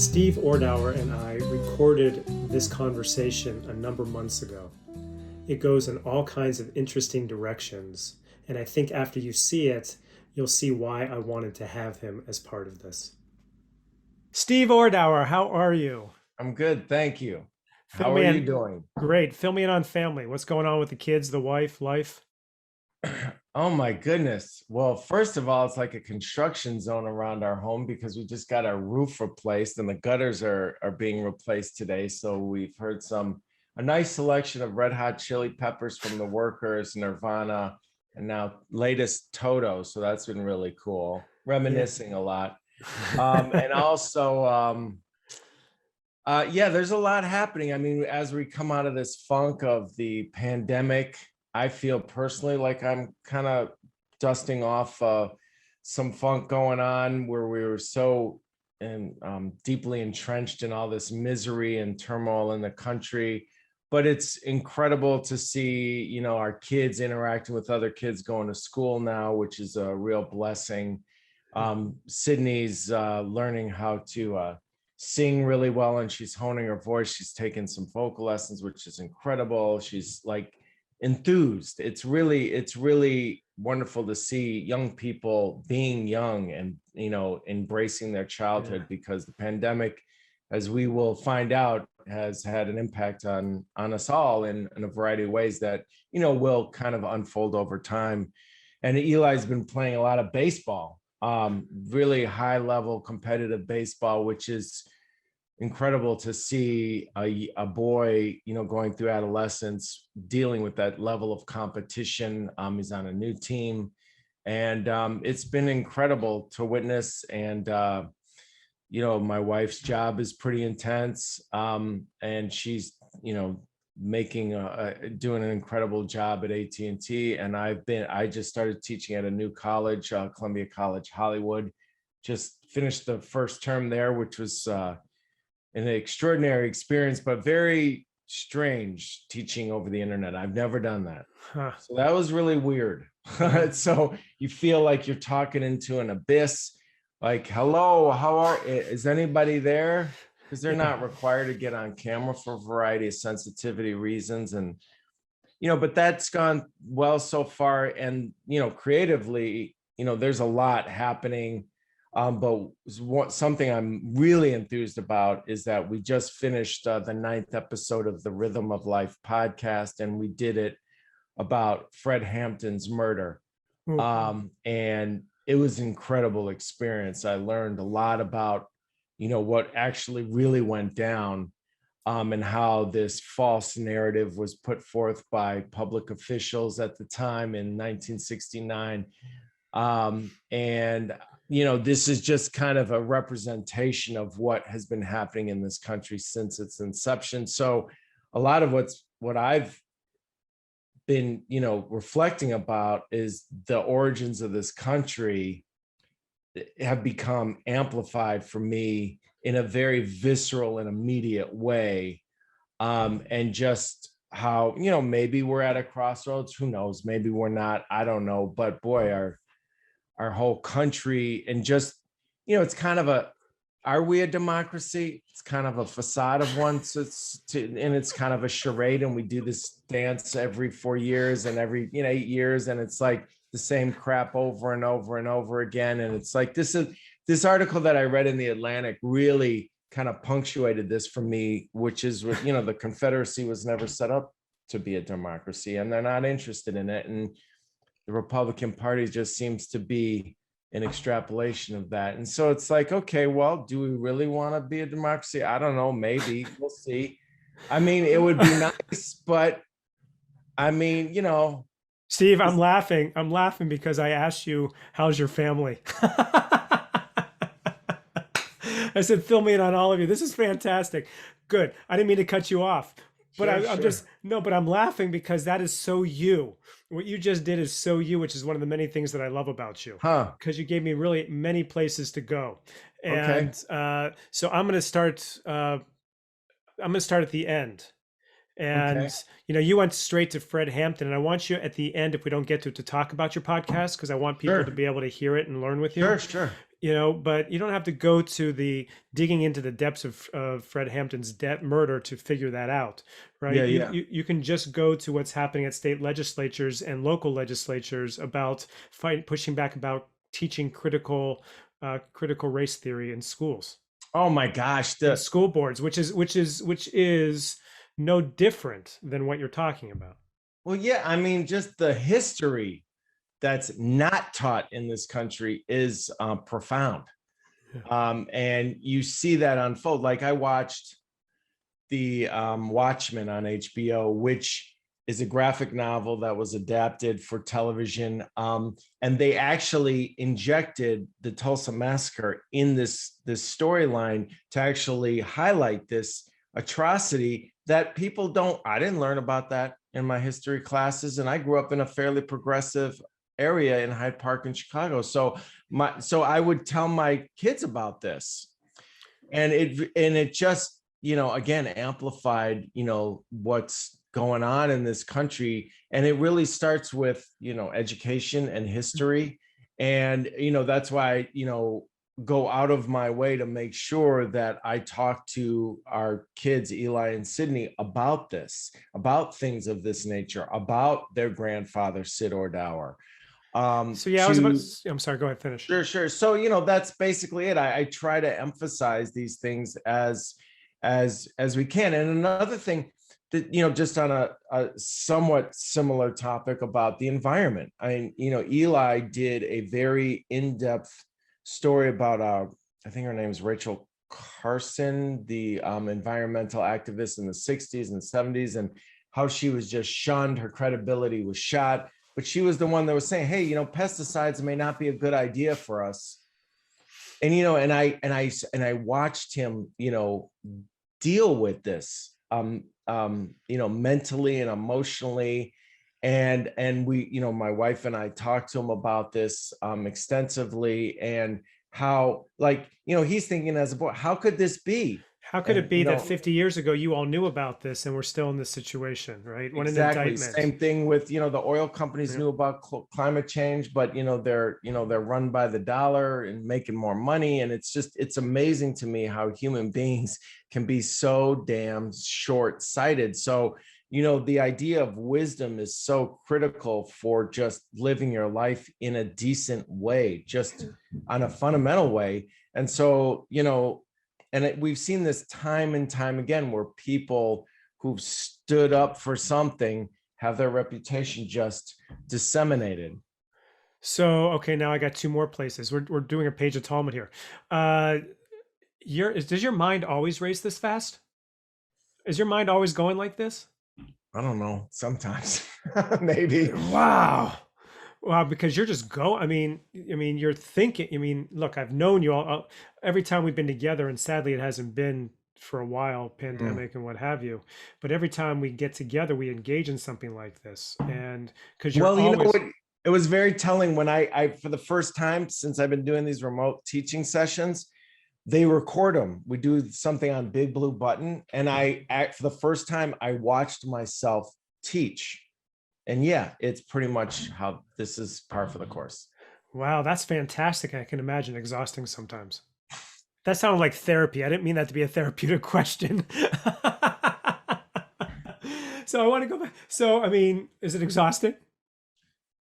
Steve Ordower and I recorded this conversation a number of months ago. It goes in all kinds of interesting directions, and I think after you see it, you'll see why I wanted to have him as part of this. Steve Ordower, how are you? I'm good, thank you. Fill How are me you in. doing? Great. Fill me in on family. What's going on with the kids, the wife, life? Oh my goodness. Well, first of all, it's like a construction zone around our home because we just got our roof replaced and the gutters are being replaced today. So we've heard a nice selection of Red Hot Chili Peppers from the Workers, Nirvana, and now latest Toto. So that's been really cool. Reminiscing a lot. And also yeah, there's a lot happening. I mean, as we come out of this funk of the pandemic, I feel personally like I'm kind of dusting off some funk going on where we were so deeply entrenched in all this misery and turmoil in the country. But it's incredible to see, our kids interacting with other kids going to school now, which is a real blessing. Sydney's learning how to sing really well, and she's honing her voice. She's taken some vocal lessons, which is incredible. She's like enthused. It's really wonderful to see young people being young and embracing their childhood, because the pandemic, as we will find out, has had an impact on us all in a variety of ways that will kind of unfold over time. And Eli's been playing a lot of baseball, really high level competitive baseball, which is incredible to see a boy, going through adolescence, dealing with that level of competition. He's on a new team, and it's been incredible to witness. And my wife's job is pretty intense, and she's making doing an incredible job at AT&T. And I just started teaching at a new college, Columbia College Hollywood. Just finished the first term there, which was an extraordinary experience, but very strange, teaching over the internet. I've never done that. So that was really weird. So you feel like you're talking into an abyss, like, hello, is anybody there? Because they're not required to get on camera for a variety of sensitivity reasons. And but that's gone well so far. And creatively, there's a lot happening. But something I'm really enthused about is that we just finished the 9th episode of the Rhythm of Life podcast, and we did it about Fred Hampton's murder. And it was an incredible experience. I learned a lot about, what actually really went down, and how this false narrative was put forth by public officials at the time in 1969. And this is just kind of a representation of what has been happening in this country since its inception. So a lot of what I've been, reflecting about is the origins of this country have become amplified for me in a very visceral and immediate way. And just how, maybe we're at a crossroads, who knows, maybe we're not, I don't know, but boy, our whole country, and just, it's kind of are we a democracy? It's kind of a facade of one. So and it's kind of a charade. And we do this dance every 4 years and every, 8 years. And it's like the same crap over and over and over again. And it's like, this article that I read in the Atlantic really kind of punctuated this for me, which is, the Confederacy was never set up to be a democracy, and they're not interested in it. And the Republican Party just seems to be an extrapolation of that. And so it's like, okay, well, do we really want to be a democracy? I don't know, maybe. We'll see. I mean, it would be nice, but I mean, Steve, I'm laughing. I'm laughing because I asked you, how's your family? I said, fill me in on all of you. This is fantastic. Good. I didn't mean to cut you off. But but I'm laughing because that is so you. What you just did is so you, which is one of the many things that I love about you. Because you gave me really many places to go. And so I'm going to start. I'm going to start at the end. And you went straight to Fred Hampton, and I want you at the end, if we don't get to talk about your podcast, because I want people to be able to hear it and learn with you. Sure. but you don't have to go to the digging into the depths of Fred Hampton's murder to figure that out, right? Yeah, You, yeah. you you can just go to what's happening at state legislatures and local legislatures about pushing back about teaching critical race theory in schools, Oh my gosh. in The school boards, which is no different than what you're talking about. Well, yeah, I mean, just the history that's not taught in this country is profound. Yeah. And you see that unfold. Like I watched the Watchmen on HBO, which is a graphic novel that was adapted for television. And they actually injected the Tulsa Massacre in this storyline to actually highlight this atrocity that people don't. I didn't learn about that in my history classes, and I grew up in a fairly progressive area in Hyde Park in Chicago. So I would tell my kids about this, and it just, again, amplified, what's going on in this country. And it really starts with, education and history. And that's why go out of my way to make sure that I talk to our kids, Eli and Sydney, about this, about things of this nature, about their grandfather Sid Ordower. So yeah, To I'm sorry, go ahead, finish. Sure, sure. So, that's basically it. I try to emphasize these things as we can. And another thing that, just on a somewhat similar topic about the environment. I mean, Eli did a very in-depth story about I think her name is Rachel Carson, the environmental activist in the 60s and 70s, and how she was just shunned, her credibility was shot, but she was the one that was saying, hey, pesticides may not be a good idea for us. And and I watched him deal with this mentally and emotionally. And we, my wife and I talked to him about this extensively, and how, like, he's thinking as a boy, how could this be? How could it And be that 50 years ago you all knew about this and we're still in this situation, right? What an exactly. indictment. Same thing with, the oil companies Yeah. knew about climate change, but they're run by the dollar and making more money. And it's amazing to me how human beings can be so damn short-sighted. So, the idea of wisdom is so critical for just living your life in a decent way, just on a fundamental way. And so, we've seen this time and time again, where people who've stood up for something have their reputation just disseminated. So, okay, now I got two more places. We're doing a page of Talmud here. Uh, does your mind always race this fast? Is your mind always going like this? I don't know. Sometimes, maybe. Wow. Wow, because you're just I mean, you're thinking. I mean, look, I've known you all every time we've been together, and sadly, it hasn't been for a while, Mm. pandemic and what have you. But every time we get together, we engage in something like this, and because you're Well, always, it was very telling when I, for the first time since I've been doing these remote teaching sessions, they record them. We do something on Big Blue Button, and for the first time, I watched myself teach. And yeah, it's pretty much how this is par for the course. wow, that's fantastic. I can imagine exhausting sometimes. That sounded like therapy. I didn't mean that to be a therapeutic question. So I want to go back. So, I mean, is it exhausting?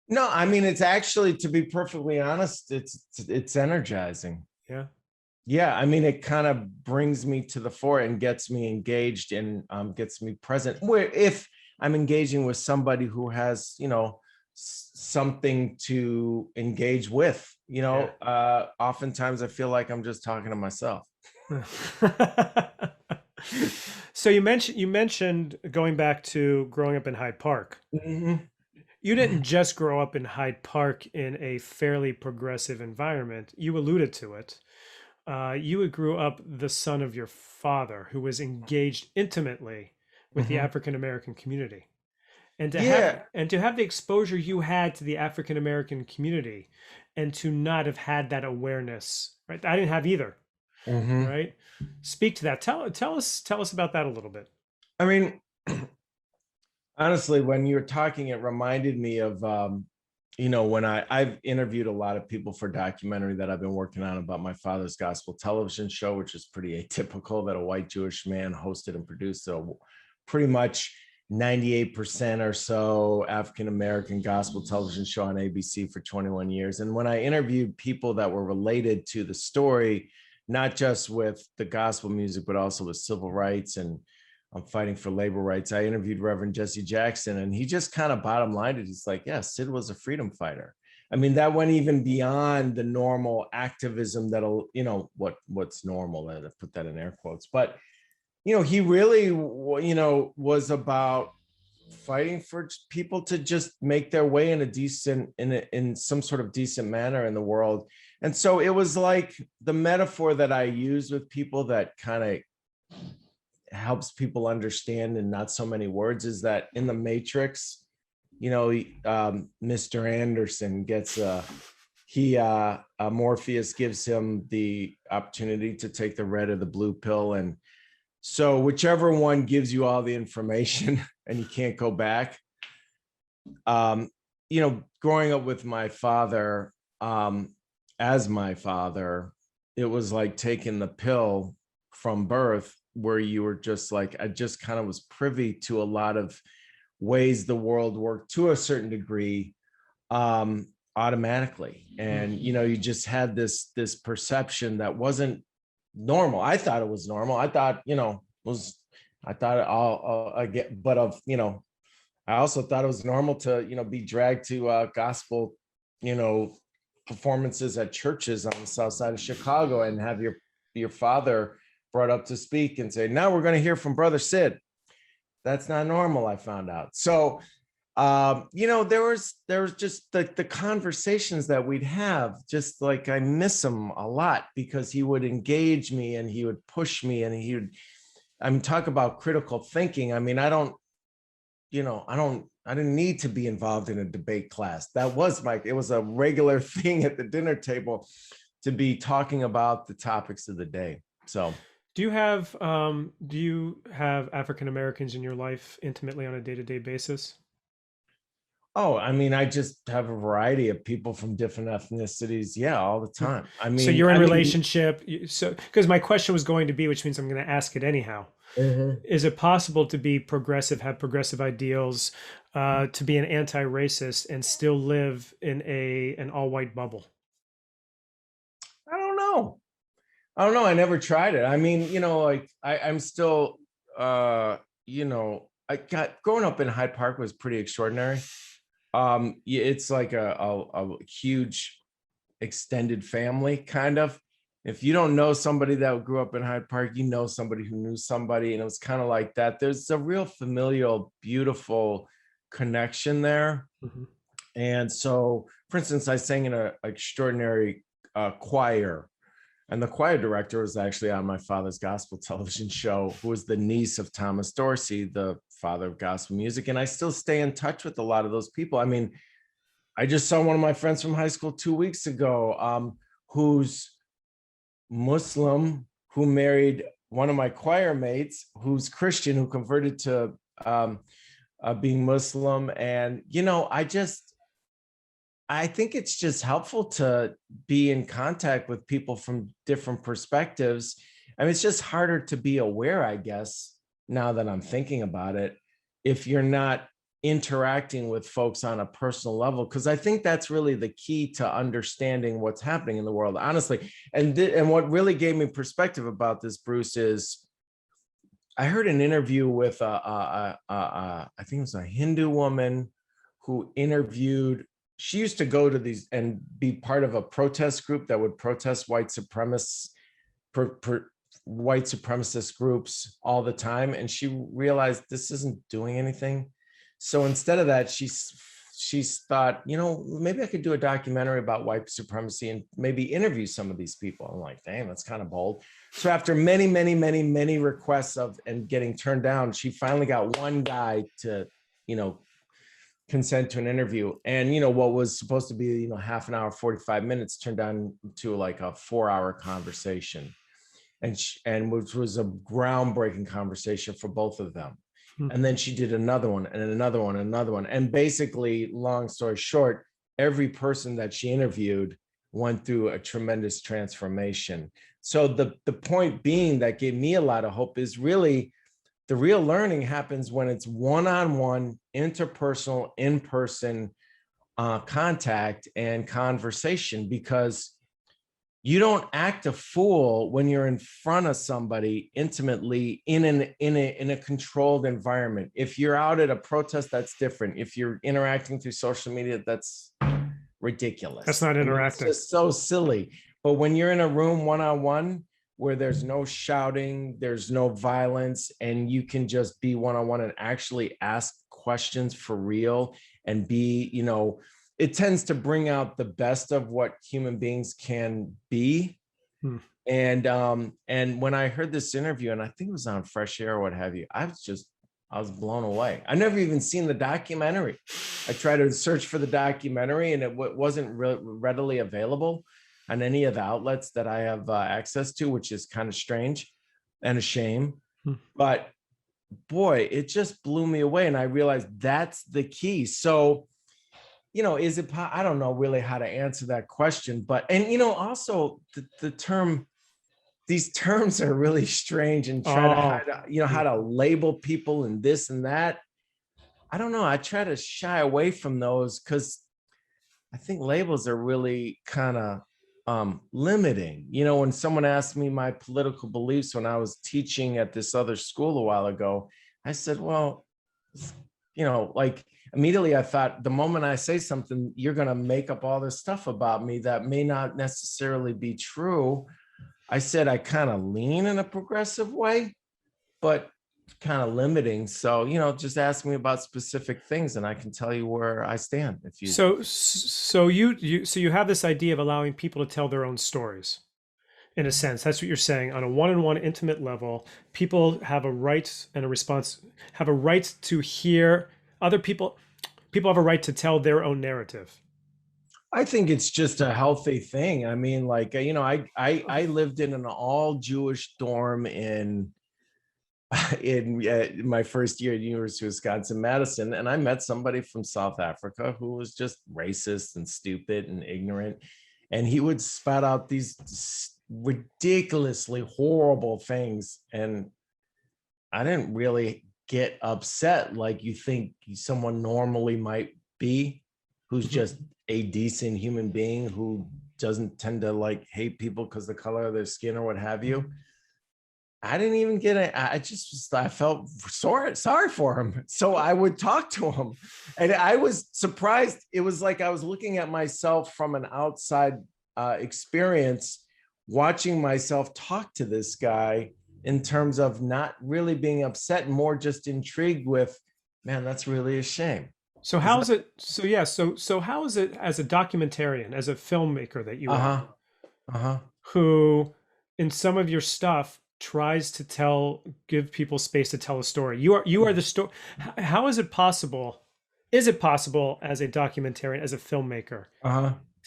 No, I mean, it's actually, to be perfectly honest, it's energizing. Yeah. Yeah, I mean, it kind of brings me to the fore and gets me engaged, and gets me present. Where if I'm engaging with somebody who has, something to engage with, Yeah. oftentimes I feel like I'm just talking to myself. So you mentioned going back to growing up in Hyde Park. Mhm. You didn't just grow up in Hyde Park in a fairly progressive environment. You alluded to it. You grew up the son of your father, who was engaged intimately with the Mhm. African American community, and to have Yeah. and to have the exposure you had to the African American community, and to not have had that awareness, right? I didn't have either, Mhm. right? Speak to that. Tell us about that a little bit. I mean, honestly, when you were talking, it reminded me of when I've interviewed a lot of people for a documentary that I've been working on about my father's gospel television show, which is pretty atypical that a white Jewish man hosted and produced a pretty much 98% or so African-American gospel television show on ABC for 21 years. And when I interviewed people that were related to the story, not just with the gospel music, but also with civil rights and fighting for labor rights, I interviewed Reverend Jesse Jackson, and he just kind of bottom lined it. He's like, yeah, Sid was a freedom fighter. I mean, that went even beyond the normal activism that'll, what's normal, and I put that in air quotes, but he really, was about fighting for people to just make their way in a decent, in some sort of decent manner in the world. And so it was like the metaphor that I use with people that kind of helps people understand in not so many words is that in the Matrix, Mr. Anderson gets Morpheus gives him the opportunity to take the red or the blue pill, and so whichever one gives you all the information and you can't go back. Growing up with my father, as my father, it was like taking the pill from birth, where you were just like, I just kind of was privy to a lot of ways the world worked to a certain degree, automatically. And, you just had this perception that wasn't normal. I thought it was normal. I thought, I get, but I also thought it was normal to, be dragged to gospel, performances at churches on the south side of Chicago and have your father brought up to speak and say, now we're going to hear from Brother Sid. That's not normal, I found out. So, there was just the conversations that we'd have, just like I miss him a lot, because he would engage me and he would push me and talk about critical thinking. I mean, I didn't need to be involved in a debate class. It was a regular thing at the dinner table to be talking about the topics of the day. So do you have African Americans in your life intimately on a day-to-day basis? Oh, I mean, I just have a variety of people from different ethnicities. Yeah, all the time. So you're in relationship. So, because my question was going to be, which means I'm going to ask it anyhow. Is it possible to be progressive, have progressive ideals, to be an anti-racist, and still live in an all-white bubble? I don't know. I never tried it. I mean, I'm still, growing up in Hyde Park was pretty extraordinary. It's like a huge extended family, kind of. If you don't know somebody that grew up in Hyde Park, you know somebody who knew somebody, and it was kind of like that. There's a real familial, beautiful connection there. And so, for instance, I sang in an extraordinary choir, and the choir director was actually on my father's gospel television show, who was the niece of Thomas Dorsey, the father of gospel music. And I still stay in touch with a lot of those people. I mean, I just saw one of my friends from high school 2 weeks ago, who's Muslim, who married one of my choir mates, who's Christian, who converted to being Muslim. And, I think it's just helpful to be in contact with people from different perspectives. I mean, it's just harder to be aware, I guess, now that I'm thinking about it, if you're not interacting with folks on a personal level, because I think that's really the key to understanding what's happening in the world, honestly. And what really gave me perspective about this, Bruce, is I heard an interview with I think it was a Hindu woman who interviewed. She used to go to these and be part of a protest group that would protest white supremacist groups all the time, and she realized this isn't doing anything. So instead of that, she's thought, maybe I could do a documentary about white supremacy and maybe interview some of these people. I'm like, damn, that's kind of bold. So after many, many, many, many requests and getting turned down, she finally got one guy to, consent to an interview. And, what was supposed to be, half an hour, 45 minutes turned down to like a 4-hour conversation. And which was a groundbreaking conversation for both of them. And then she did another one and another one and another one. And basically, long story short, every person that she interviewed went through a tremendous transformation. So the point being that gave me a lot of hope is really the real learning happens when it's one-on-one, interpersonal, in-person contact and conversation, because you don't act a fool when you're in front of somebody intimately in a controlled environment. If you're out at a protest, that's different. If you're interacting through social media, that's ridiculous. That's not I mean, interacting. it's just so silly. But when you're in a room one-on-one where there's no shouting, there's no violence, and you can just be one-on-one and actually ask questions for real and be, it tends to bring out the best of what human beings can be. Hmm. And when I heard this interview, and I think it was on Fresh Air or what have you, I was blown away. I never even seen the documentary. I tried to search for the documentary, and it wasn't readily available on any of the outlets that I have access to, which is kind of strange and a shame. But boy, it just blew me away. And I realized that's the key. So, is it, I don't know really how to answer that question, but, and, also the term, these terms are really strange, and try to hide, how to label people and this and that. I don't know. I try to shy away from those because I think labels are really kind of limiting. When someone asked me my political beliefs when I was teaching at this other school a while ago, I said, well, like immediately I thought, the moment I say something, you're going to make up all this stuff about me that may not necessarily be true. I said, I kind of lean in a progressive way, but kind of limiting. So, just ask me about specific things and I can tell you where I stand. If you so you have this idea of allowing people to tell their own stories. In a sense, that's what you're saying. On a one-on-one intimate level, people have a right and a response, have a right to hear other people. People have a right to tell their own narrative. I think it's just a healthy thing. I mean, like, I lived in an all Jewish dorm in my first year at University of Wisconsin-Madison, and I met somebody from South Africa who was just racist and stupid and ignorant, and he would spout out these ridiculously horrible things, and I didn't really get upset like you think someone normally might be, who's just a decent human being who doesn't tend to like hate people because the color of their skin or what have you. I didn't even get it. I felt sorry for him. So I would talk to him, and I was surprised. It was like I was looking at myself from an outside experience, watching myself talk to this guy in terms of not really being upset, more just intrigued with, man, that's really a shame. So how is it? So yeah. So how is it as a documentarian, as a filmmaker that you are, who, in some of your stuff, tries to give people space to tell a story? You are the story. How is it possible? Is it possible as a documentarian, as a filmmaker,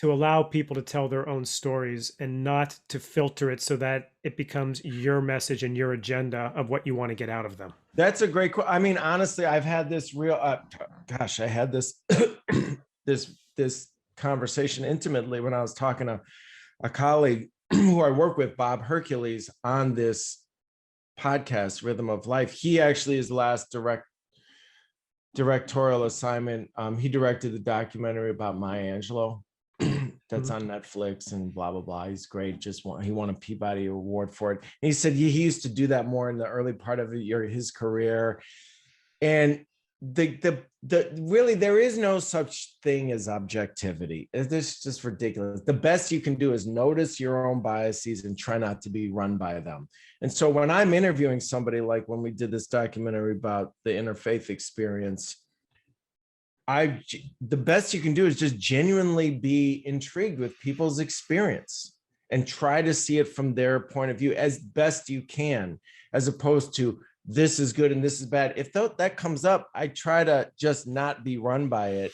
to allow people to tell their own stories and not to filter it so that it becomes your message and your agenda of what you want to get out of them? That's a great question. I mean, honestly, I've had this I had this this conversation intimately when I was talking to a colleague who I work with, Bob Hercules, on this podcast, Rhythm of Life. He actually is the last directorial assignment. He directed the documentary about Maya Angelou that's on Netflix and blah, blah, blah. He's great. He won a Peabody Award for it. And he said he used to do that more in the early part of his career. And really, there is no such thing as objectivity. It's just ridiculous. The best you can do is notice your own biases and try not to be run by them. And so when I'm interviewing somebody, like when we did this documentary about the interfaith experience, the best you can do is just genuinely be intrigued with people's experience and try to see it from their point of view as best you can, as opposed to this is good and this is bad. If that comes up, I try to just not be run by it,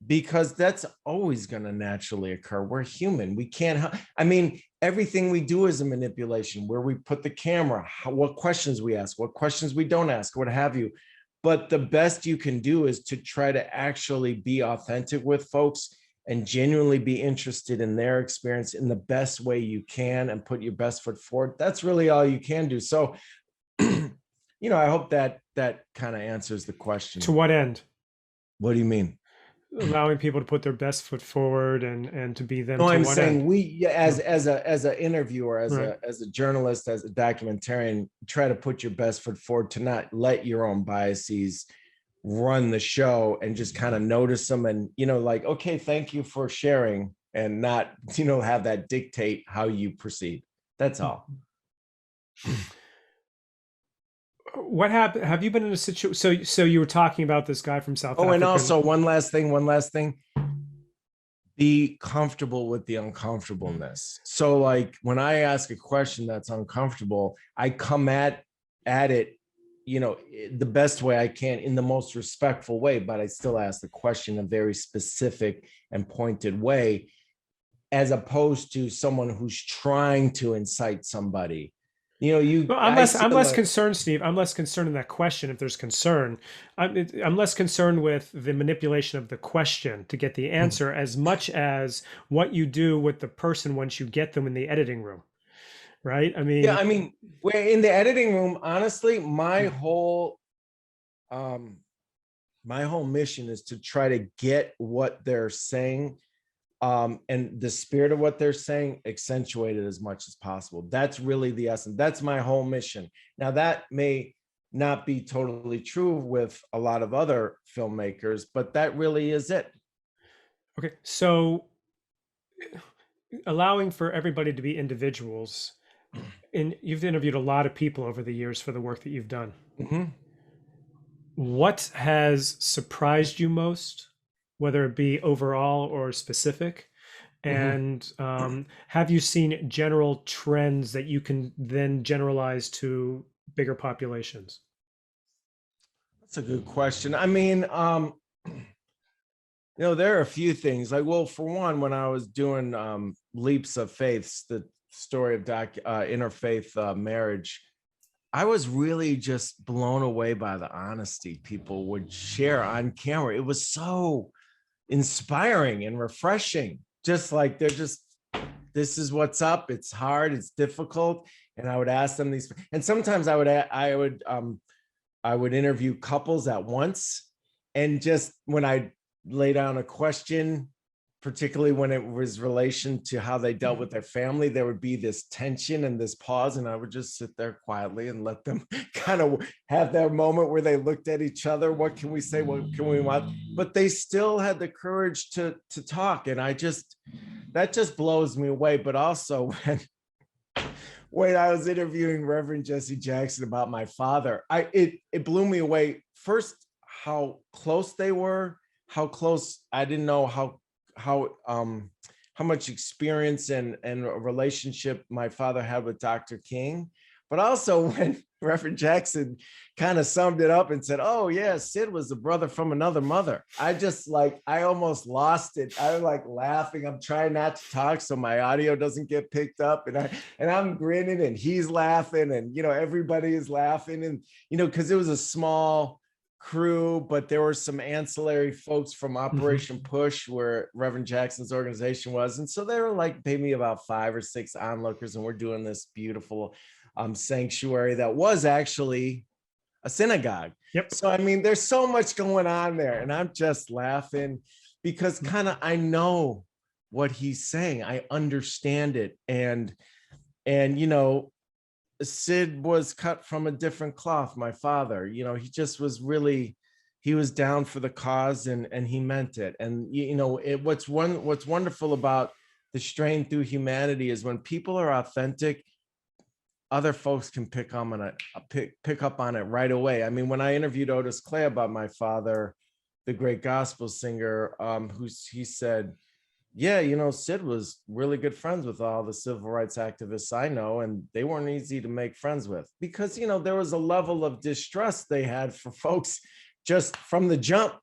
because that's always going to naturally occur. We're human. We can't, I mean, everything we do is a manipulation, where we put the camera, what questions we ask, what questions we don't ask, what have you. But the best you can do is to try to actually be authentic with folks and genuinely be interested in their experience in the best way you can and put your best foot forward. That's really all you can do. So, I hope that kind of answers the question. To what end? What do you mean? Allowing people to put their best foot forward and to be them. No, To I'm what end? saying we, as Mm, an interviewer, right. as a journalist, as a documentarian, try to put your best foot forward, to not let your own biases run the show, and just kind of notice them, and like, okay, thank you for sharing, and not have that dictate how you proceed. That's all. What happened? Have you been in a situation? So you were talking about this guy from South Oh, and Africa. also one last thing, be comfortable with the uncomfortableness. So like when I ask a question that's uncomfortable, I come at it, the best way I can, in the most respectful way, but I still ask the question in a very specific and pointed way, as opposed to someone who's trying to incite somebody. Well, I see I'm a less lot. concerned, Steve. I'm less concerned in that question. If there's concern, I'm less concerned with the manipulation of the question to get the answer, as much as what you do with the person once you get them in the editing room, right? I Yeah, mean, I mean, we're in the editing room. Honestly, um my whole mission is to try to get what they're saying, and the spirit of what they're saying accentuated as much as possible. That's really the essence. That's my whole mission. Now, that may not be totally true with a lot of other filmmakers, but that really is it. okay, so allowing for everybody to be individuals, and you've interviewed a lot of people over the years for the work that you've done. Mhm. What has surprised you most, whether it be overall or specific? Mhm. And have you seen general trends that you can then generalize to bigger populations? That's a good question. I mean, there are a few things. Like, well, for one, when I was doing Leaps of Faiths, the story of interfaith marriage, I was really just blown away by the honesty people would share on camera. It was so inspiring and refreshing. Just like this is what's up. It's hard. It's difficult. And I would ask them these, and sometimes I would interview couples at once, and just when I lay down a question, particularly when it was relation to how they dealt with their family, there would be this tension and this pause, and I would just sit there quietly and let them kind of have their moment where they looked at each other. What can we say? What can we want? But they still had the courage to talk, and that just blows me away. But also when I was interviewing Reverend Jesse Jackson about my father, it blew me away. First, how close they were, how close. I didn't know how much experience and a relationship my father had with Dr. King. But also when Reverend Jackson kind of summed it up and said, "Oh yeah, Sid was a brother from another mother." I almost lost it. I was like laughing. I'm trying not to talk so my audio doesn't get picked up, and I'm grinning and he's laughing, and everybody is laughing, and because it was a small crew, but there were some ancillary folks from Operation Push, where Reverend Jackson's organization was. And so they were like maybe about 5 or 6 onlookers, and we're doing this beautiful sanctuary that was actually a synagogue. Yep. So, I mean, there's so much going on there, and I'm just laughing because kind of I know what he's saying. I understand it. And Sid was cut from a different cloth. My father, he just was really, he was down for the cause, and he meant it. And what's wonderful about the Strain Through Humanity is when people are authentic, other folks can pick up on it right away. I mean, when I interviewed Otis Clay about my father, the great gospel singer, he said, yeah, Sid was really good friends with all the civil rights activists I know, and they weren't easy to make friends with because, there was a level of distrust they had for folks just from the jump.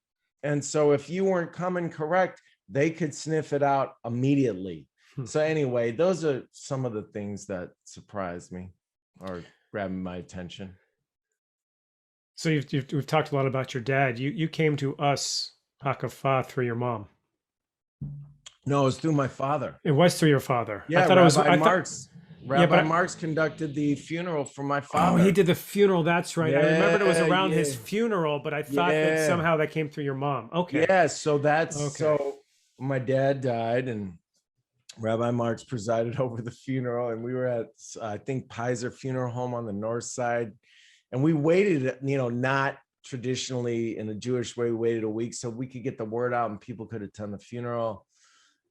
And so if you weren't coming correct, they could sniff it out immediately. So anyway, those are some of the things that surprised me or grabbed my attention. So we've talked a lot about your dad. You came to us, Hakafa, through your mom. No, it was through my father. It was through your father. I Yeah, thought it was. Rabbi I thought. Marks. Yeah, Rabbi Marks conducted the funeral for my oh, he father. did the funeral. That's right. I remembered it was Yeah, around his yeah, funeral, but I thought that yeah, somehow that came through your mom. Okay. yeah. So that's Okay. so my dad died, and Rabbi Marks presided over the funeral, and we were at I think Pizer Funeral Home on the north side, and we waited, not traditionally in a Jewish way, we waited a week so we could get the word out and people could attend the funeral.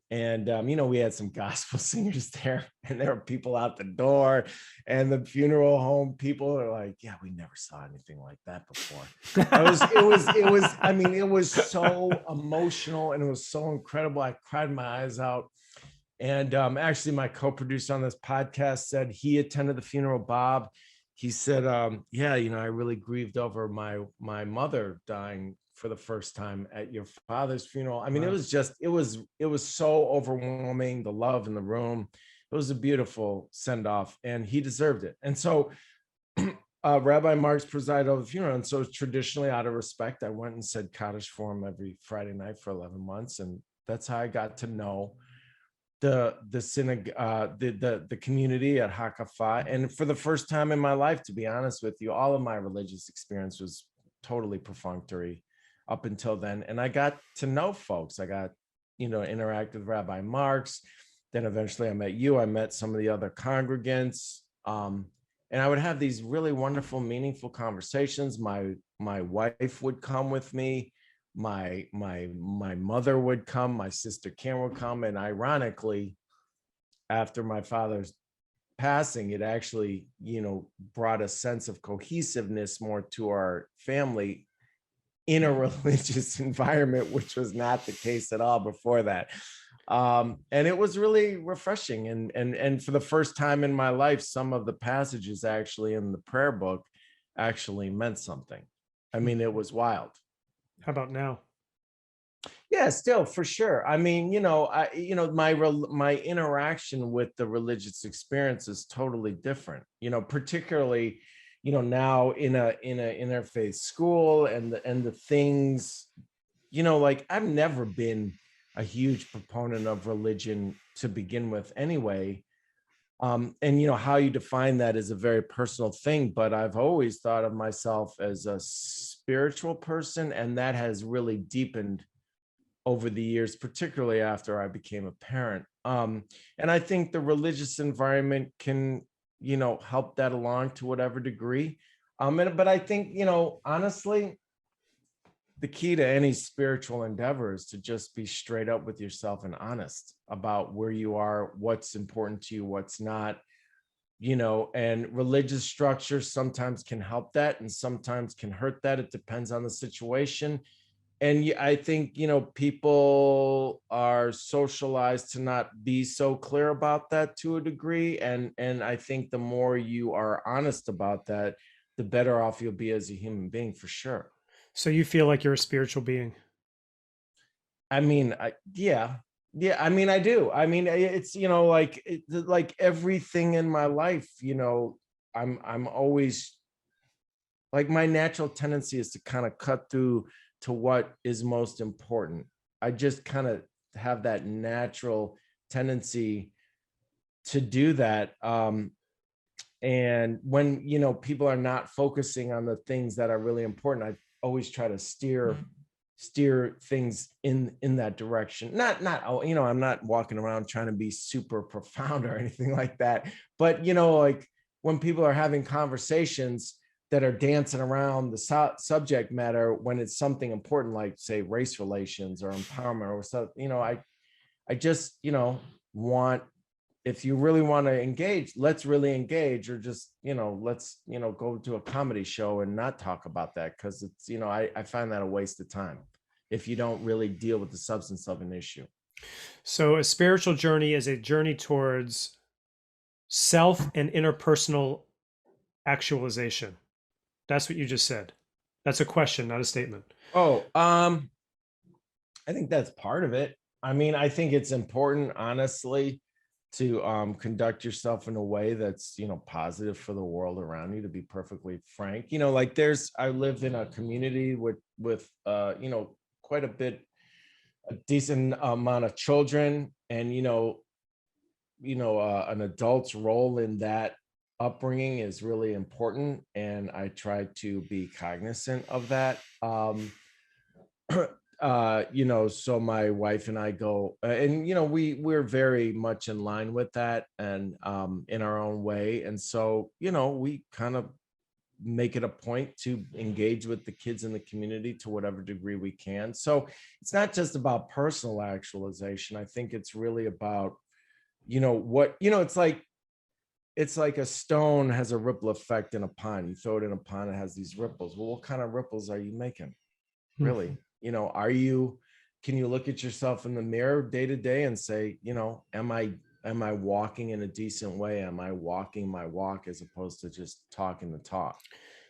And we had some gospel singers there, and there were people out the door, and the funeral home people are like, "Yeah, we never saw anything like that before." It was. I mean, it was so emotional, and it was so incredible. I cried my eyes out. And actually, my co-producer on this podcast said he attended the funeral. Bob, he said, "Yeah, I really grieved over my mother dying for the first time at your father's funeral." I mean, Wow. it was so overwhelming. The love in the room. It was a beautiful send off, and he deserved it. And so, Rabbi Marks presided over the funeral, and so traditionally, out of respect, I went and said Kaddish for him every Friday night for 11 months, and that's how I got to know the synagogue, the community at Hakafa. And for the first time in my life, to be honest with you, all of my religious experience was totally perfunctory up until then. And I got to know folks. I got, interact with Rabbi Marks. Then eventually I met you. I met some of the other congregants. And I would have these really wonderful, meaningful conversations. My wife would come with me, my mother would come, my sister Karen would come, and ironically, after my father's passing, it actually brought a sense of cohesiveness more to our family in a religious environment, which was not the case at all before that. And it was really refreshing, and for the first time in my life, some of the passages actually in the prayer book actually meant something. I mean, it was wild. How about now? Yeah, still for sure. I mean, my interaction with the religious experience is totally different. Particularly, now in a interfaith school, and the things, like I've never been a huge proponent of religion to begin with, anyway. And how you define that is a very personal thing, but I've always thought of myself as a spiritual person, and that has really deepened over the years, particularly after I became a parent. And I think the religious environment can, help that along to whatever degree. But I think, honestly, the key to any spiritual endeavor is to just be straight up with yourself and honest about where you are, what's important to you, what's not. And religious structures sometimes can help that and sometimes can hurt that. It depends on the situation. And I think people are socialized to not be so clear about that to a degree, and I think the more you are honest about that, the better off you'll be as a human being, for sure. So you feel like you're a spiritual being? I mean, yeah, I mean, I do. I mean, it's like everything in my life, I'm always, like, my natural tendency is to kind of cut through to what is most important. I just kind of have that natural tendency to do that. And when people are not focusing on the things that are really important, I always try to steer things in that direction. Not I'm not walking around trying to be super profound or anything like that, but like when people are having conversations that are dancing around the subject matter, when it's something important, like say race relations or empowerment or stuff, I just want, if you really want to engage, let's really engage, or just let's go to a comedy show and not talk about that, because it's I find that a waste of time if you don't really deal with the substance of an issue. So a spiritual journey is a journey towards self and interpersonal actualization. That's what you just said. That's a question, not a statement. Oh, I think that's part of it. I mean, I think it's important, honestly, to conduct yourself in a way that's, positive for the world around you, to be perfectly frank. Like I live in a community with quite a bit, a decent amount of children, and an adult's role in that upbringing is really important, and I try to be cognizant of that. So my wife and I go, and we're very much in line with that, and in our own way. And so we kind of make it a point to engage with the kids in the community to whatever degree we can. So it's not just about personal actualization. I think it's really about, it's like a stone has a ripple effect in a pond. You throw it in a pond, it has these ripples. Well, what kind of ripples are you making? Really? Can you look at yourself in the mirror day to day and say, am I walking in a decent way? Am I walking my walk as opposed to just talking the talk?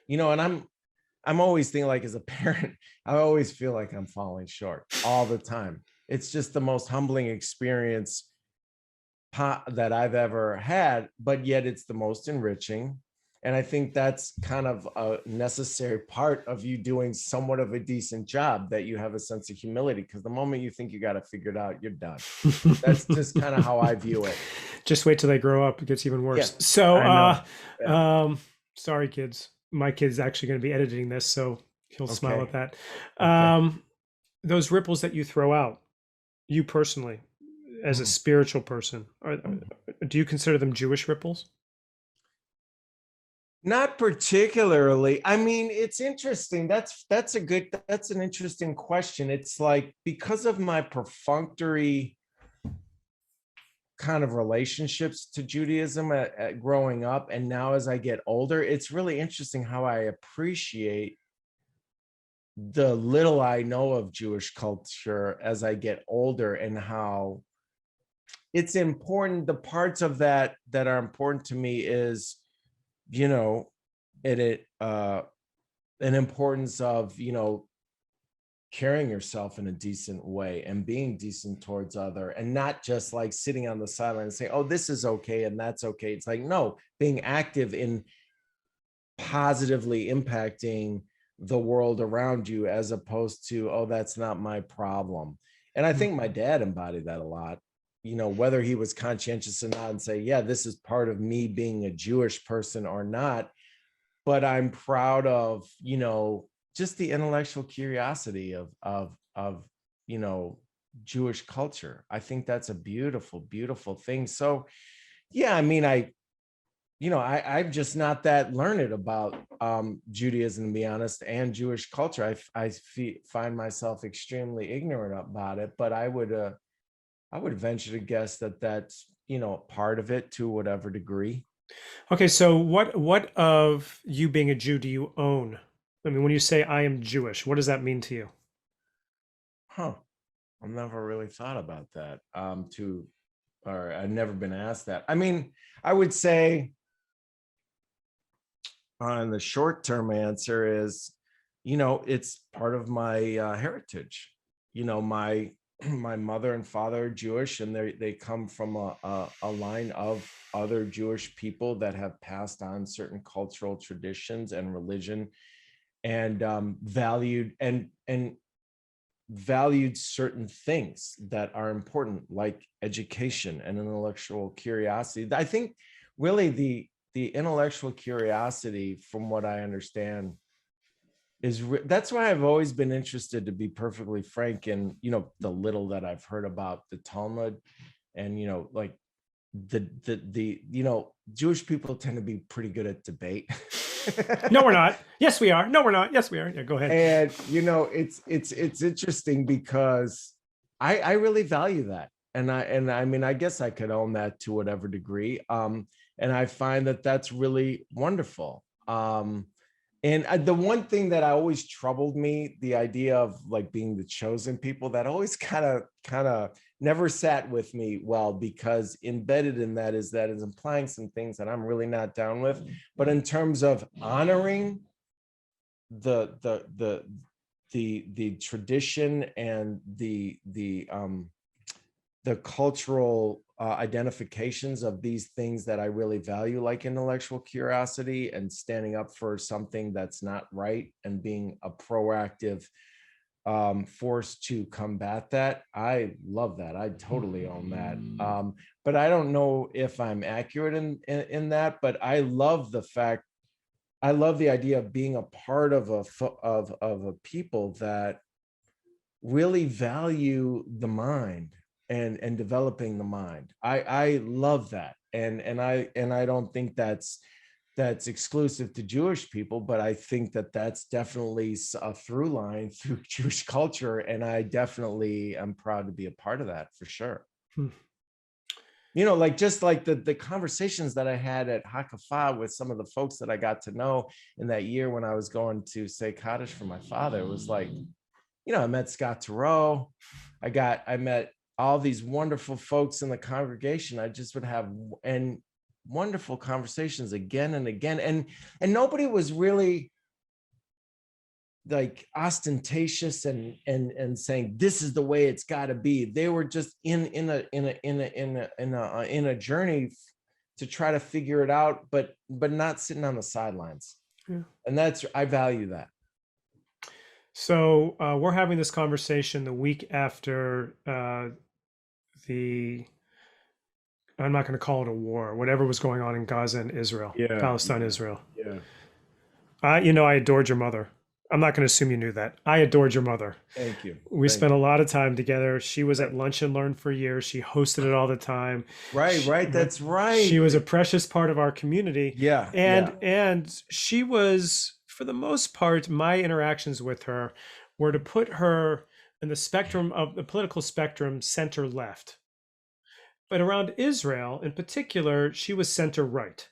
And I'm always thinking, like, as a parent, I always feel like I'm falling short all the time. It's just the most humbling experience that I've ever had, but yet it's the most enriching. And I think that's kind of a necessary part of you doing somewhat of a decent job, that you have a sense of humility, because the moment you think you got to figure it out, you're done. That's just kind of how I view it. Just wait till they grow up. It gets even worse. Yeah, So, I know. Yeah. sorry, kids. My kid's actually going to be editing this, so he'll smile at Okay. that. Okay. Those ripples that you throw out, you personally, as a Mhm. spiritual person, do you consider them Jewish ripples? Not particularly. I mean, it's interesting. That's an interesting question. It's like, because of my perfunctory kind of relationships to Judaism at growing up, and now as I get older, it's really interesting how I appreciate the little I know of Jewish culture as I get older, and how it's important. The parts of that are important to me is, you know, it an importance of, carrying yourself in a decent way and being decent towards other, and not just like sitting on the sideline and saying, oh, this is okay and that's okay. It's like, no, being active in positively impacting the world around you, as opposed to, oh, that's not my problem. And I think my dad embodied that a lot, whether he was conscientious or not, and say, yeah, this is part of me being a Jewish person or not. But I'm proud of, just the intellectual curiosity of Jewish culture. I think that's a beautiful, beautiful thing. So yeah, I mean, I'm just not that learned about Judaism, to be honest, and Jewish culture. Find myself extremely ignorant about it, but I would venture to guess that that's, part of it to whatever degree. Okay, so what of you being a Jew do you own? I mean, when you say I am Jewish, what does that mean to you? Huh. I've never really thought about that. Or I've never been asked that. I mean, I would say, on the short term answer is, it's part of my heritage. My my mother and father are Jewish, and they come from a line of other Jewish people that have passed on certain cultural traditions and religion, and valued certain things that are important, like education and intellectual curiosity. I think really the intellectual curiosity, from what I understand, that's why I've always been interested, to be perfectly frank, in the little that I've heard about the Talmud, and like the Jewish people tend to be pretty good at debate. No, we're not. Yes, we are. No, we're not. Yes, we are. Yeah, go ahead. And it's interesting, because I really value that. And I mean, I guess I could own that to whatever degree. And I find that that's really wonderful. And the one thing that I always troubled me, the idea of like being the chosen people, that always kind of never sat with me well, because embedded in that is implying some things that I'm really not down with. But in terms of honoring the the the the tradition and the the cultural identifications of these things that I really value, like intellectual curiosity and standing up for something that's not right and being a proactive force to combat that. I love that. I totally own that. But I don't know if I'm accurate in that, but I love the fact, I love the idea of being a part of a people that really value the mind and developing the mind. I love that. And I don't think that's exclusive to Jewish people, but I think that that's definitely a through line through Jewish culture. And I definitely am proud to be a part of that for sure. Hmm. You know, like just like the conversations that I had at Hakafa with some of the folks that I got to know in that year when I was going to say Kaddish for my father, it was like, you know, I met Scott Turow. I met all these wonderful folks in the congregation. I just would have and wonderful conversations again and again. And nobody was really like ostentatious and saying this is the way it's got to be. They were just in a journey to try to figure it out, but not sitting on the sidelines. Yeah. And that's, I value that. So we're having this conversation the week after the, I'm not going to call it a war, whatever was going on in Gaza and Israel, Palestine, Israel. Yeah. You know, I adored your mother. I'm not going to assume you knew that. I adored your mother. Thank you. We spent a lot of time together. She was at Lunch and Learn for years. She hosted it all the time. Right. That's right. She was a precious part of our community. Yeah. And she was, for the most part, my interactions with her were to put her in the spectrum of the political spectrum, center left. But around Israel in particular, she was center right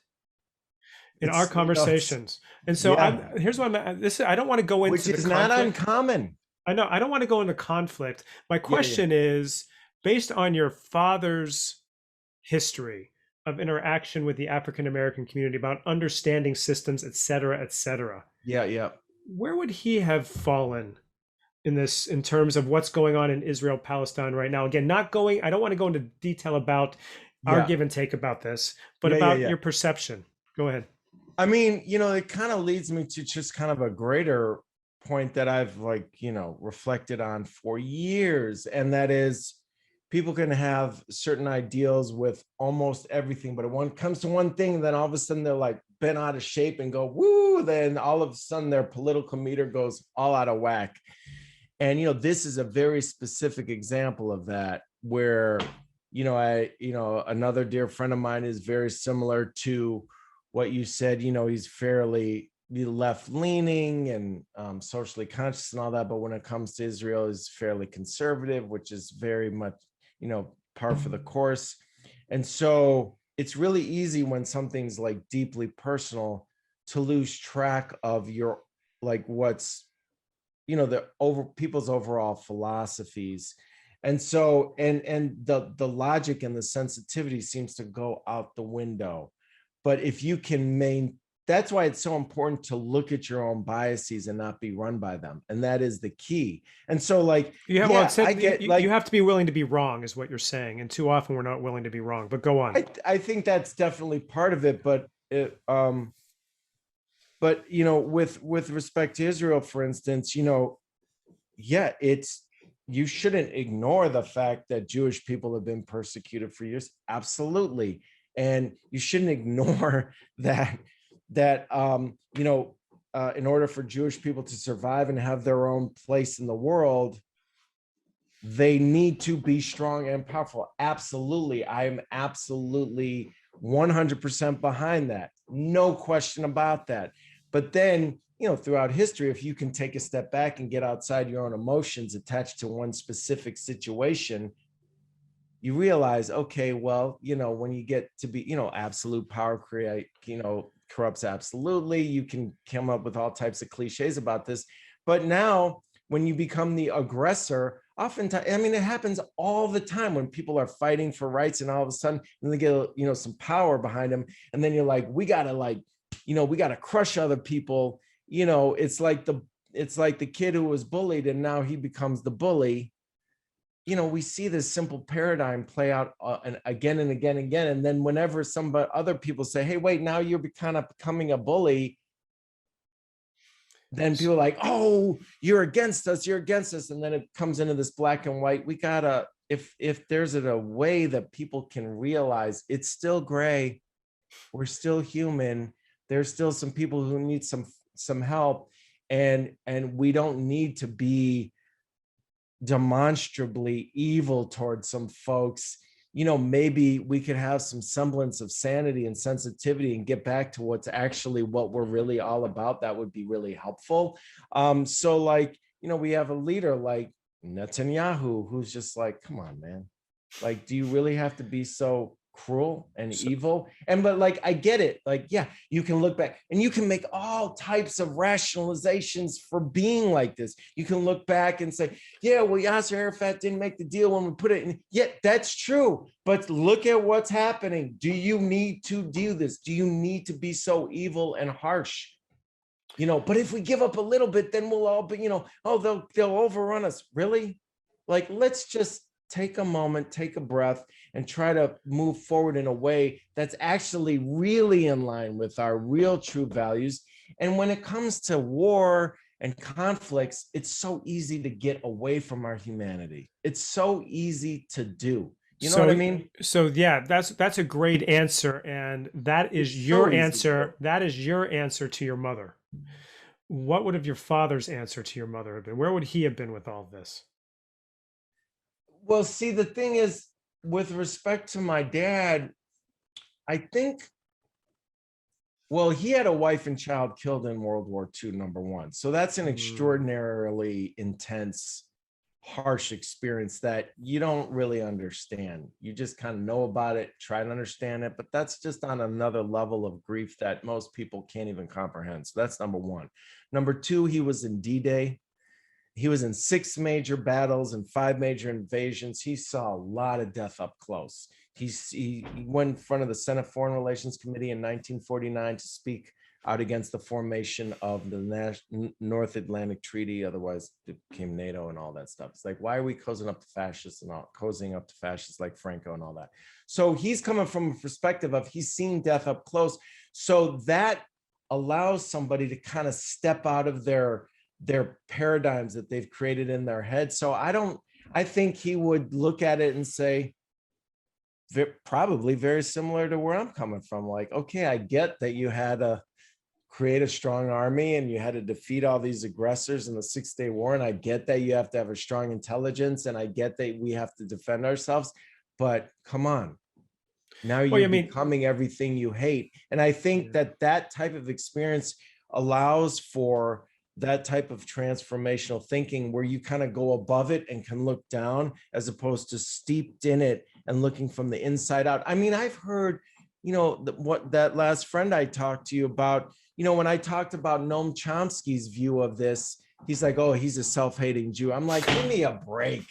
in our conversations. And so here's what I don't want to go into, which is not uncommon. I know, I don't want to go into conflict. My question is, based on your father's history of interaction with the African American community about understanding systems, et cetera, et cetera. Yeah. Where would he have fallen in this, in terms of what's going on in Israel, Palestine right now? Again, I don't want to go into detail about our give and take about this, but about your perception. Go ahead. I mean, you know, it kind of leads me to just kind of a greater point that I've reflected on for years. And that is, people can have certain ideals with almost everything, but when it comes to one thing, then all of a sudden they're like bent out of shape and go, woo, then all of a sudden their political meter goes all out of whack. And, this is a very specific example of that, where, another dear friend of mine is very similar to what you said. He's fairly left leaning and socially conscious and all that. But when it comes to Israel, he's fairly conservative, which is very much, par for the course. And so it's really easy when something's like deeply personal to lose track of your, what's, people's overall philosophies. And so, and the logic and the sensitivity seems to go out the window. But if you can that's why it's so important to look at your own biases and not be run by them. And that is the key. And so I get you have to be willing to be wrong is what you're saying. And too often we're not willing to be wrong, but go on. I think that's definitely part of it. But with respect to Israel, for instance, you shouldn't ignore the fact that Jewish people have been persecuted for years. Absolutely. And you shouldn't ignore that in order for Jewish people to survive and have their own place in the world, they need to be strong and powerful. Absolutely. I am absolutely 100% behind that. No question about that. But then, throughout history, if you can take a step back and get outside your own emotions attached to one specific situation, you realize, okay, well, when you get to be, absolute power corrupts absolutely. You can come up with all types of cliches about this. But now when you become the aggressor, oftentimes, it happens all the time when people are fighting for rights and all of a sudden they get, some power behind them. And then you're like, we got to crush other people. It's like the kid who was bullied and now he becomes the bully. we see this simple paradigm play out and again and again and again. And then whenever some other people say, hey, wait, now you're kind of becoming a bully, then people are like, oh, you're against us, you're against us. And then it comes into this black and white. We gotta, if there's a way that people can realize it's still gray, we're still human, there's still some people who need some help, and we don't need to be demonstrably evil towards some folks. Maybe we could have some semblance of sanity and sensitivity and get back to what we're really all about. That would be really helpful. So like, we have a leader like Netanyahu, who's just like, come on, man. Like, do you really have to be so cruel and evil? But like, I get it. Like, yeah, you can look back and you can make all types of rationalizations for being like this. You can look back and say, yeah, well, Yasser Arafat didn't make the deal when we put it in. Yeah, that's true. But look at what's happening. Do you need to do this? Do you need to be so evil and harsh? But if we give up a little bit, then we'll all be, oh, they'll overrun us. Really? Like, let's just take a moment, take a breath, and try to move forward in a way that's actually really in line with our real true values. And when it comes to war and conflicts, it's so easy to get away from our humanity. It's so easy to do. You know what I mean? So yeah, that's a great answer, and that is It's your so easy to answer. do. That is your answer to your mother. What would have your father's answer to your mother have been? Where would he have been with all this? Well, see, the thing is, with respect to my dad, I think, well, he had a wife and child killed in World War II, number one. So that's an extraordinarily intense, harsh experience that you don't really understand. You just kind of know about it, try to understand it, but that's just on another level of grief that most people can't even comprehend. So that's number one. Number two, he was in D-Day. He was in 6 major battles and 5 major invasions. He saw a lot of death up close. He went in front of the Senate Foreign Relations Committee in 1949 to speak out against the formation of the North Atlantic Treaty, otherwise it became NATO and all that stuff. It's like, why are we cozying up to fascists like Franco and all that? So he's coming from a perspective of he's seen death up close. So that allows somebody to kind of step out of their paradigms that they've created in their head. So I think he would look at it and say, probably very similar to where I'm coming from. Like, okay, I get that you had to create a strong army and you had to defeat all these aggressors in the 6-Day War. And I get that you have to have a strong intelligence, and I get that we have to defend ourselves, but come on. Now you're becoming everything you hate. And I think that type of experience allows for that type of transformational thinking where you kind of go above it and can look down, as opposed to steeped in it and looking from the inside out. I mean, I've heard, what that last friend I talked to you about, when I talked about Noam Chomsky's view of this, he's like, oh, he's a self-hating Jew. I'm like, give me a break.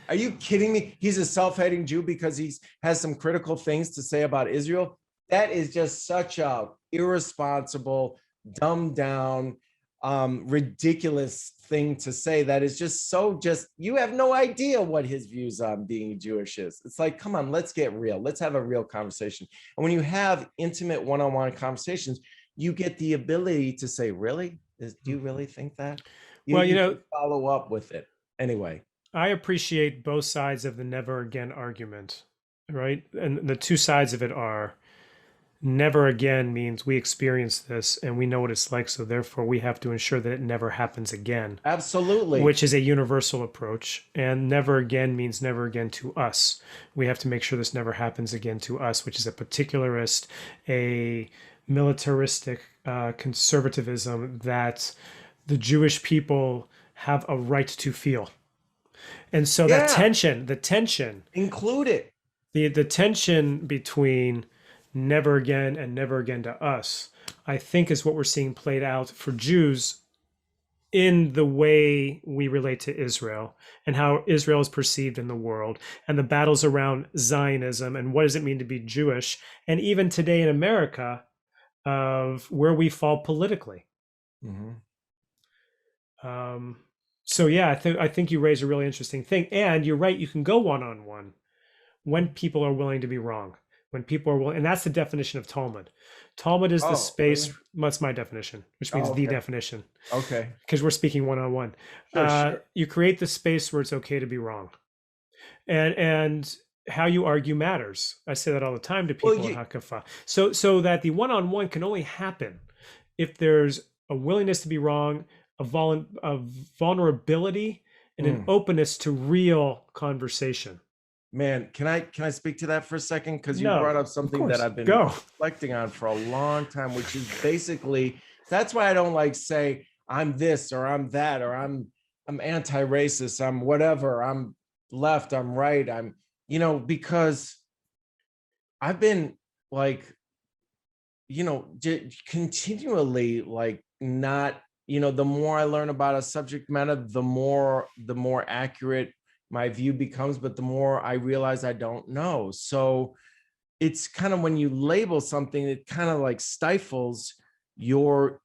Are you kidding me? He's a self-hating Jew because he has some critical things to say about Israel. That is just such a irresponsible, dumbed down, ridiculous thing to say. That is just you have no idea what his views on being Jewish is. It's like, come on, let's get real. Let's have a real conversation. And when you have intimate one-on-one conversations, you get the ability to say, really? Do you really think that? You follow up with it. Anyway. I appreciate both sides of the never again argument, right? And the two sides of it are, never again means we experience this and we know what it's like, so therefore we have to ensure that it never happens again. Absolutely. Which is a universal approach. And never again means never again to us. We have to make sure this never happens again to us, which is a particularist, a militaristic conservatism that the Jewish people have a right to feel. And so the tension include it. The tension between never again and never again to us, I think, is what we're seeing played out for Jews in the way we relate to Israel and how Israel is perceived in the world, and the battles around Zionism and what does it mean to be Jewish, and even today in America, of where we fall politically. So So yeah, I think you raise a really interesting thing, and you're right. You can go one on one when people are willing to be wrong. When people are willing, and that's the definition of Talmud. Talmud is the Oh, really? space. That's my definition, which means Oh, the okay. definition, Okay. because we're speaking one on one. Sure, sure. You create the space where it's okay to be wrong, and how you argue matters. I say that all the time to Well, people in you, Hakafa. So that the one on one can only happen if there's a willingness to be wrong, a vulnerability, and an mm. openness to real conversation. Man, can I speak to that for a second? Because you No, brought up of something that course. I've been Go. reflecting on for a long time, which is basically that's why I don't like say I'm this or I'm that or I'm anti-racist, I'm whatever, I'm left, I'm right, I'm because I've been like continually like not the more I learn about a subject matter, the more accurate my view becomes, but the more I realize I don't know. So it's kind of when you label something, it kind of like stifles you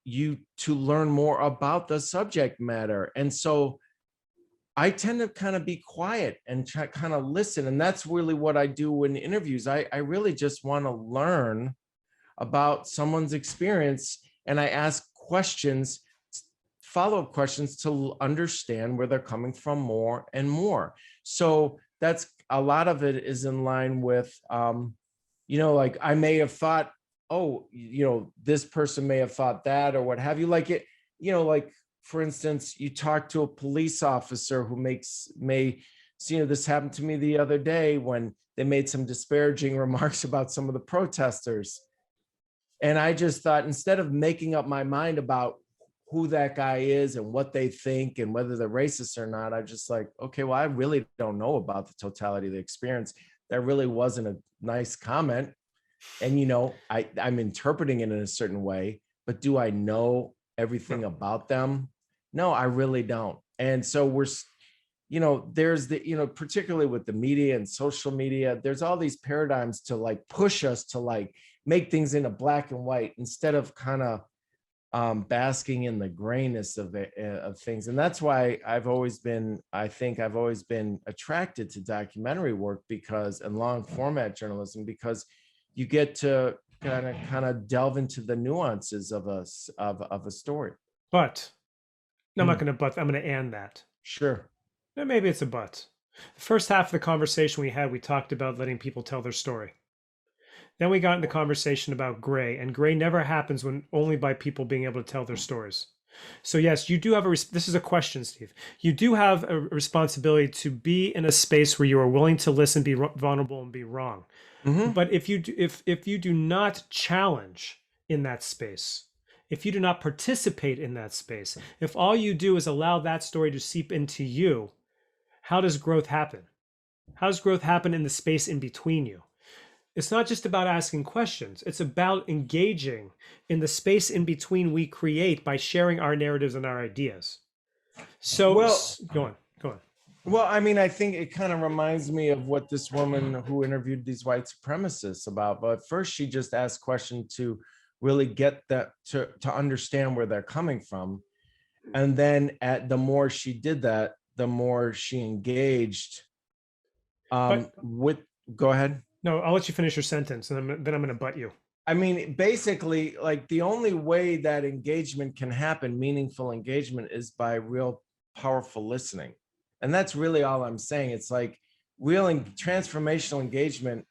to learn more about the subject matter. And so I tend to kind of be quiet and try, kind of listen. And that's really what I do in interviews. I really just want to learn about someone's experience, and I ask questions, follow-up questions, to understand where they're coming from more and more. So that's a lot of it is in line with like I may have thought, oh, this person may have thought that or what have you, like it, like for instance, you talk to a police officer who may this happened to me the other day when they made some disparaging remarks about some of the protesters. And I just thought, instead of making up my mind about who that guy is and what they think and whether they're racist or not, I just like, okay, well, I really don't know about the totality of the experience. That really wasn't a nice comment. And, I'm interpreting it in a certain way, but do I know everything about them? No, I really don't. And so there's particularly with the media and social media, there's all these paradigms to like push us to like make things into black and white instead of kind of basking in the grayness of things. And that's why I think I've always been attracted to documentary work and long format journalism, because you get to kind of delve into the nuances of a story. But no, I'm not Mm, going to but. I'm going to and that. sure. Maybe it's a but. The first half of the conversation we had, we talked about letting people tell their story. Then we got into conversation about gray, and gray never happens when only by people being able to tell their stories. So yes, you do have this is a question, Steve. You do have a responsibility to be in a space where you are willing to listen, be vulnerable, and be wrong. Mm-hmm. But if you do not challenge in that space, if you do not participate in that space, if all you do is allow that story to seep into you, how does growth happen? How does growth happen in the space in between you? It's not just about asking questions. It's about engaging in the space in between we create by sharing our narratives and our ideas. So Well, go on, go on. Well, I mean, I think it kind of reminds me of what this woman who interviewed these white supremacists about. But first, she just asked questions to really get that to understand where they're coming from. And then the more she did that, the more she engaged But with, go ahead. no, I'll let you finish your sentence, and then I'm going to butt you. I mean, basically, like the only way that engagement can happen, meaningful engagement, is by real powerful listening. And that's really all I'm saying. It's like transformational engagement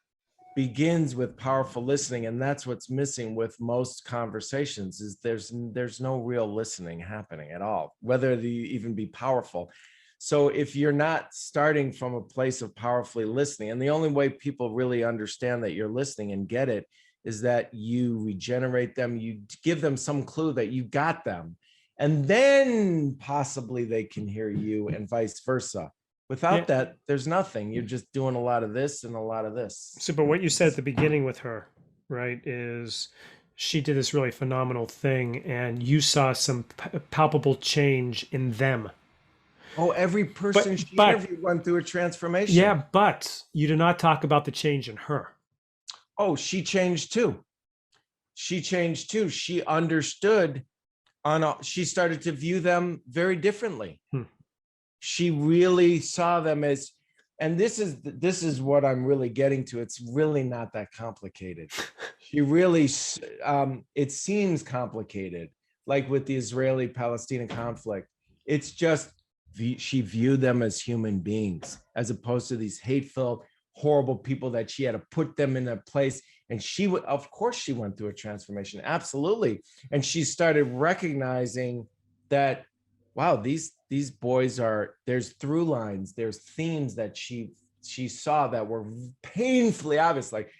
begins with powerful listening. And that's what's missing with most conversations, is there's no real listening happening at all, whether they even be powerful. So if you're not starting from a place of powerfully listening, and the only way people really understand that you're listening and get it is that you regenerate them, you give them some clue that you got them, and then possibly they can hear you, and vice versa. Without that, there's nothing. You're just doing a lot of this and a lot of this. So, but what you said at the beginning with her, right, is she did this really phenomenal thing, and you saw some palpable change in them. Oh, every person she interviewed went through a transformation. Yeah, but you do not talk about the change in her. Oh, she changed too. She changed too. She understood she started to view them very differently. she really saw them as, and this is what I'm really getting to. It's really not that complicated. She really, it seems complicated, like with the Israeli-Palestinian conflict. It's just she viewed them as human beings, as opposed to these hateful, horrible people that she had to put them in a place. And she would, of course, she went through a transformation, absolutely. And she started recognizing that, wow, these boys are, there's through lines, there's themes that she saw that were painfully obvious. Like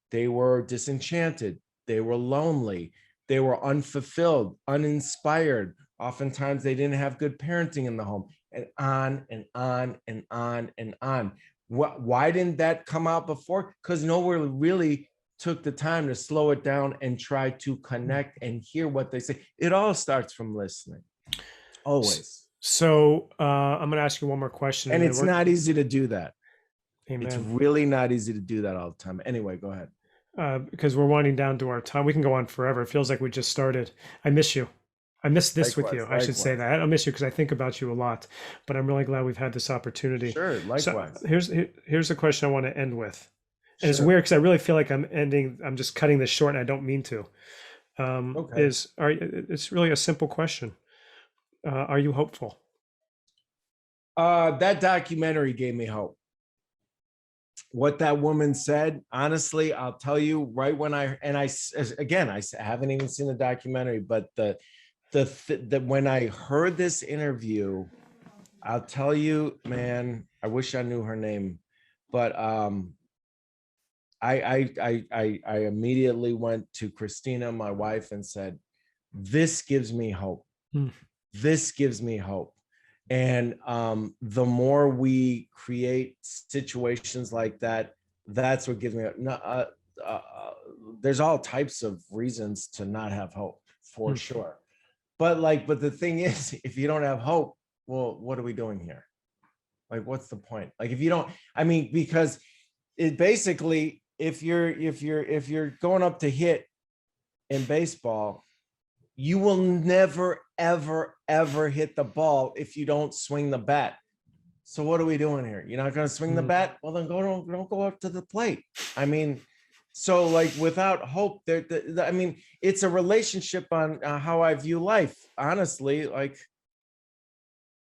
they were disenchanted, they were lonely, they were unfulfilled, uninspired. Oftentimes they didn't have good parenting in the home, and on and on and on and on. Why didn't that come out before? Because nowhere really took the time to slow it down and try to connect and hear what they say. It all starts from listening, always. So I'm going to ask you one more question. And it's not easy to do that. Amen. It's really not easy to do that all the time. Anyway, go ahead. Because we're winding down to our time. We can go on forever. It feels like we just started. I miss you. I miss this with you. I should say that. I miss you because I think about you a lot, but I'm really glad we've had this opportunity. Sure, likewise. So here's a question I want to end with. And it's weird because I really feel like I'm just cutting this short and I don't mean to. Okay. It's really a simple question. Are you hopeful? That documentary gave me hope. What that woman said, honestly, I'll tell you right when I haven't even seen the documentary, but when I heard this interview, I'll tell you, man, I wish I knew her name, but I immediately went to Christina, my wife, and said, this gives me hope. This gives me hope. And the more we create situations like that, that's what gives me hope. There's all types of reasons to not have hope, for sure. But the thing is, if you don't have hope, well, what are we doing here? Like, what's the point? Like, if you don't, I mean, because it basically, if you're going up to hit in baseball, you will never, ever, ever hit the ball if you don't swing the bat. So what are we doing here? You're not going to swing the bat? Well, then don't go up to the plate. I mean, so like without hope, I mean, it's a relationship on how I view life. Honestly, like,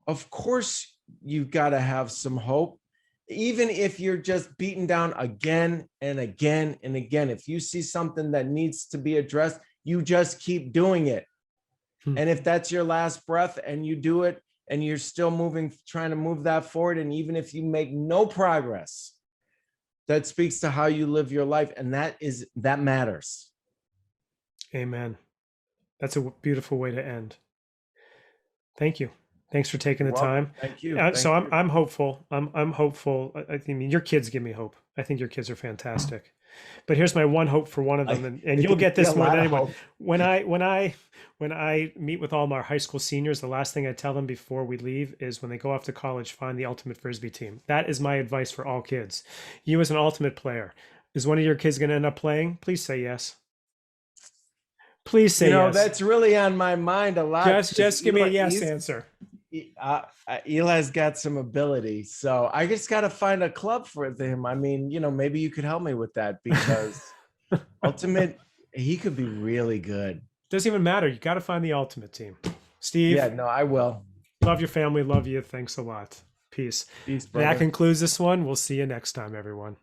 of course, you've got to have some hope. Even if you're just beaten down again and again and again, if you see something that needs to be addressed, you just keep doing it. And if that's your last breath and you do it and you're still moving, trying to move that forward, and even if you make no progress, that speaks to how you live your life. And that matters. Amen. That's a beautiful way to end. Thank you. Thanks for taking the time. Thank you. So I'm hopeful. I'm hopeful. I mean, your kids give me hope. I think your kids are fantastic. But here's my one hope for one of them, and you'll get this more than anyone. When I meet with all my high school seniors, the last thing I tell them before we leave is when they go off to college, find the ultimate Frisbee team. That is my advice for all kids. You as an ultimate player, is one of your kids going to end up playing? Please say yes. Please say yes. That's really on my mind a lot. Just give me a yes answer. Eli's got some ability, so I just got to find a club for him. I mean, maybe you could help me with that, because ultimate, he could be really good. Doesn't even matter. You got to find the ultimate team. Steve. Yeah, no, I will. Love your family. Love you. Thanks a lot. Peace. Peace, brother. That concludes this one. We'll see you next time, everyone.